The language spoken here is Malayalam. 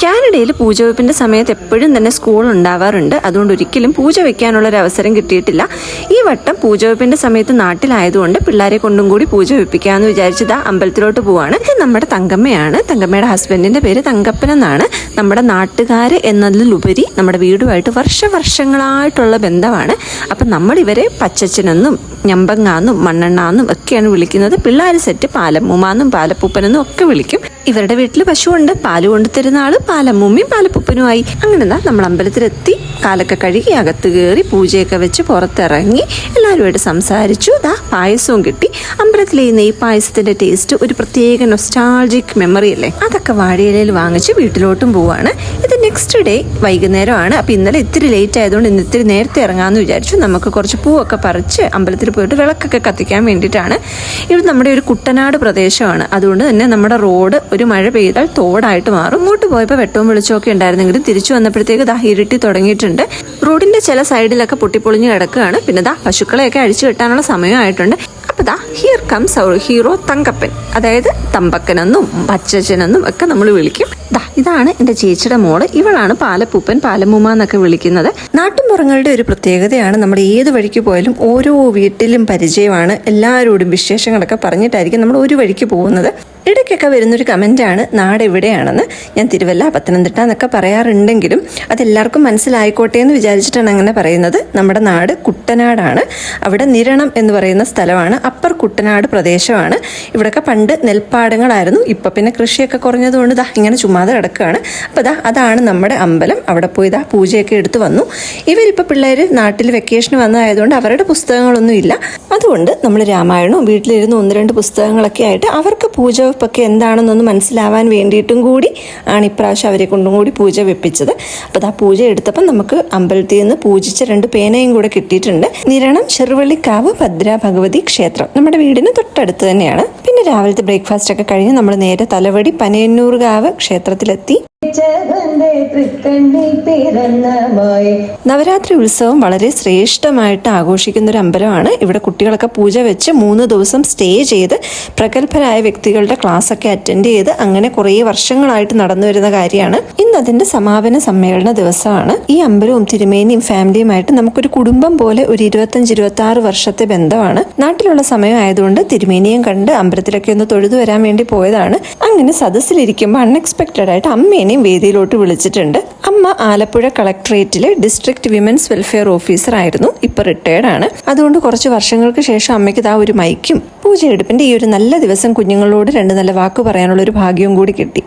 കാനഡയിൽ പൂജ വെപ്പിൻ്റെ സമയത്ത് എപ്പോഴും തന്നെ സ്കൂൾ ഉണ്ടാവാറുണ്ട്. അതുകൊണ്ട് ഒരിക്കലും പൂജ വെക്കാനുള്ളൊരു അവസരം കിട്ടിയിട്ടില്ല. ഈ വട്ടം പൂജ വെപ്പിൻ്റെ സമയത്ത് നാട്ടിലായതുകൊണ്ട് പിള്ളേരെ കൊണ്ടും കൂടി പൂജ വെപ്പിക്കാമെന്ന് വിചാരിച്ചത് അമ്പലത്തിലോട്ട് പോവാണ്. ഇത് നമ്മുടെ തങ്കമ്മയാണ്. തങ്കമ്മയുടെ ഹസ്ബൻഡിൻ്റെ പേര് തങ്കപ്പൻ എന്നാണ്. നമ്മുടെ നാട്ടുകാർ എന്നതിലുപരി നമ്മുടെ വീടുമായിട്ട് വർഷങ്ങളായിട്ടുള്ള ബന്ധമാണ്. അപ്പം നമ്മൾ ഇവരെ പച്ചച്ചനെന്നും ഞമ്പങ്ങാന്നും മണ്ണെണ്ണാന്നും ഒക്കെയാണ് വിളിക്കുന്നത്. പിള്ളേർ സെറ്റ് പാലമ്മൂമാന്നും പാലപ്പൂപ്പനെന്നും ഒക്കെ വിളിക്കും. ഇവരുടെ വീട്ടിൽ പശുവുണ്ട്. പാല് കൊണ്ട് തരുന്ന ആള് പാലമ്മൂമ്മയും പാലപ്പൂപ്പനുമായി. അങ്ങനെ നമ്മൾ അമ്പലത്തിലെത്തി കാലൊക്കെ കഴുകി അകത്ത് കയറി പൂജയൊക്കെ വെച്ച് പുറത്തിറങ്ങി എല്ലാവരുമായിട്ട് സംസാരിച്ചു. പായസവും കിട്ടി. അമ്പലത്തിലെ ഈ നെയ് പായസത്തിന്റെ ടേസ്റ്റ് ഒരു പ്രത്യേക നൊസ്റ്റാൾജിക് മെമ്മറി അല്ലേ. അതൊക്കെ വാഴയിലയിൽ വാങ്ങിച്ച് വീട്ടിലോട്ടും പോവാണ്. ഇത് നെക്സ്റ്റ് ഡേ വൈകുന്നേരമാണ്. അപ്പം ഇന്നലെ ഇത്തിരി ലേറ്റ് ആയതുകൊണ്ട് ഇന്ന് ഇത്തിരി നേരത്തെ ഇറങ്ങാമെന്ന് വിചാരിച്ചു. നമുക്ക് കുറച്ച് പൂവൊക്കെ പറിച്ച് അമ്പലത്തിൽ പോയിട്ട് വിളക്കൊക്കെ കത്തിക്കാൻ വേണ്ടിയിട്ടാണ്. ഇത് നമ്മുടെ ഒരു കുട്ടനാട് പ്രദേശമാണ്. അതുകൊണ്ട് തന്നെ നമ്മുടെ റോഡ് ഒരു മഴ പെയ്താൽ തോടായിട്ട് മാറും. ഇങ്ങോട്ട് പോയപ്പോൾ വെട്ടവും വെളിച്ചമൊക്കെ ഉണ്ടായിരുന്നെങ്കിലും തിരിച്ചു വന്നപ്പോഴത്തേക്ക് ഇരുട്ടി തുടങ്ങിയിട്ടുണ്ട്. റോഡിന്റെ ചില സൈഡിലൊക്കെ പൊട്ടിപ്പൊളിഞ്ഞ് കിടക്കുകയാണ്. പിന്നെ പശുക്കളെയൊക്കെ അഴിച്ചു കെട്ടാനുള്ള സമയമായിട്ടുണ്ട്. അപ്പോൾ here comes our hero Thankappan, അതായത് തമ്പക്കനെന്നും പച്ചച്ചനെന്നും ഒക്കെ നമ്മൾ വിളിക്കും. ഇതാണ് എൻ്റെ ചേച്ചിയുടെ മോള്. ഇവളാണ് പാലപ്പൂപ്പൻ പാലമ്മൂമ്മ എന്നൊക്കെ വിളിക്കുന്നത്. നാട്ടുമ്പുറങ്ങളുടെ ഒരു പ്രത്യേകതയാണ്, നമ്മൾ ഏത് വഴിക്ക് പോയാലും ഓരോ വീട്ടിലും പരിചയമാണ്. എല്ലാവരോടും വിശേഷങ്ങളൊക്കെ പറഞ്ഞിട്ടായിരിക്കും നമ്മൾ ഒരു വഴിക്ക് പോകുന്നത്. ഇടയ്ക്കൊക്കെ വരുന്നൊരു കമൻറ്റാണ് നാട് എവിടെയാണെന്ന്. ഞാൻ തിരുവല്ല പത്തനംതിട്ട എന്നൊക്കെ പറയാറുണ്ടെങ്കിലും അതെല്ലാവർക്കും മനസ്സിലായിക്കോട്ടെ എന്ന് വിചാരിച്ചിട്ടാണ് അങ്ങനെ പറയുന്നത്. നമ്മുടെ നാട് കുട്ടനാടാണ്. അവിടെ നിരണം എന്ന് പറയുന്ന സ്ഥലമാണ്. അപ്പർ കുട്ടനാട് പ്രദേശമാണ്. ഇവിടെയൊക്കെ പണ്ട് നെൽപ്പാടങ്ങളായിരുന്നു. ഇപ്പം പിന്നെ കൃഷിയൊക്കെ കുറഞ്ഞതുകൊണ്ട് ഇങ്ങനെ ചുമ്മാതെ കിടക്കുകയാണ്. അപ്പോൾ അതാണ് നമ്മുടെ അമ്പലം. അവിടെ പോയി പൂജയൊക്കെ എടുത്ത് വന്നു. ഇവരിപ്പോൾ പിള്ളേർ നാട്ടിൽ വെക്കേഷന് വന്നതായതുകൊണ്ട് അവരുടെ പുസ്തകങ്ങളൊന്നും ഇല്ല. അതുകൊണ്ട് നമ്മൾ രാമായണവും വീട്ടിലിരുന്ന് 1-2 പുസ്തകങ്ങളൊക്കെ ആയിട്ട് അവർക്ക് പൂജ വെപ്പൊക്കെ എന്താണെന്നൊന്ന് മനസ്സിലാവാൻ വേണ്ടിയിട്ടും കൂടി ആണ് ഇപ്രാവശ്യം അവരെ കൊണ്ടും കൂടി പൂജ വെപ്പിച്ചത്. അപ്പോൾ പൂജ എടുത്തപ്പോൾ നമുക്ക് അമ്പലത്തിൽ നിന്ന് പൂജിച്ച 2 പേനയും കൂടെ കിട്ടിയിട്ടുണ്ട്. നിരണം ചെറുവള്ളിക്കാവ് ഭദ്ര ഭഗവതി ക്ഷേത്രം നമ്മുടെ വീടിന് തൊട്ടടുത്ത് തന്നെയാണ്. പിന്നെ രാവിലത്തെ ബ്രേക്ക്ഫാസ്റ്റ് ഒക്കെ കഴിഞ്ഞ് നമ്മൾ നേരെ തലവടി പനയന്നൂർകാവ് ക്ഷേത്രത്തിലെത്തി. നവരാത്രി ഉത്സവം വളരെ ശ്രേഷ്ഠമായിട്ട് ആഘോഷിക്കുന്ന ഒരു അമ്പലമാണ്. ഇവിടെ കുട്ടികളൊക്കെ പൂജ വെച്ച് 3 ദിവസം സ്റ്റേ ചെയ്ത് പ്രഗത്ഭരായ വ്യക്തികളുടെ ക്ലാസ് ഒക്കെ അറ്റൻഡ് ചെയ്ത് അങ്ങനെ കുറേ വർഷങ്ങളായിട്ട് നടന്നു വരുന്ന കാര്യമാണ്. ഇന്ന് അതിന്റെ സമാപന സമ്മേളന ദിവസമാണ്. ഈ അമ്പലവും തിരുമേനിയും ഫാമിലിയുമായിട്ട് നമുക്കൊരു കുടുംബം പോലെ ഒരു 25-26 വർഷത്തെ ബന്ധമാണ്. നാട്ടിലുള്ള സമയം ആയതുകൊണ്ട് തിരുമേനിയും കണ്ട് അമ്പലത്തിലൊക്കെ ഒന്ന് തൊഴുതു വരാൻ വേണ്ടി പോയതാണ്. അങ്ങനെ സദസ്സിലിരിക്കുമ്പോൾ അൺഎക്സ്പെക്റ്റഡ് ആയിട്ട് അമ്മേനെയും വേദിയിലോട്ട് വിളിച്ചിട്ടുണ്ട്. അമ്മ ആലപ്പുഴ കളക്ടറേറ്റിലെ ഡിസ്ട്രിക്ട് വിമൻസ് വെൽഫെയർ ഓഫീസർ ആയിരുന്നു. ഇപ്പൊ റിട്ടയർഡ് ആണ്. അതുകൊണ്ട് കുറച്ച് വർഷങ്ങൾക്ക് ശേഷം അമ്മയ്ക്ക് ഒരു മൈക്കും പൂജയെടുപ്പിന്റെ ഈ ഒരു നല്ല ദിവസം കുഞ്ഞുങ്ങളോട് 2 നല്ല വാക്ക് പറയാനുള്ള ഒരു ഭാഗ്യവും കൂടി കിട്ടി.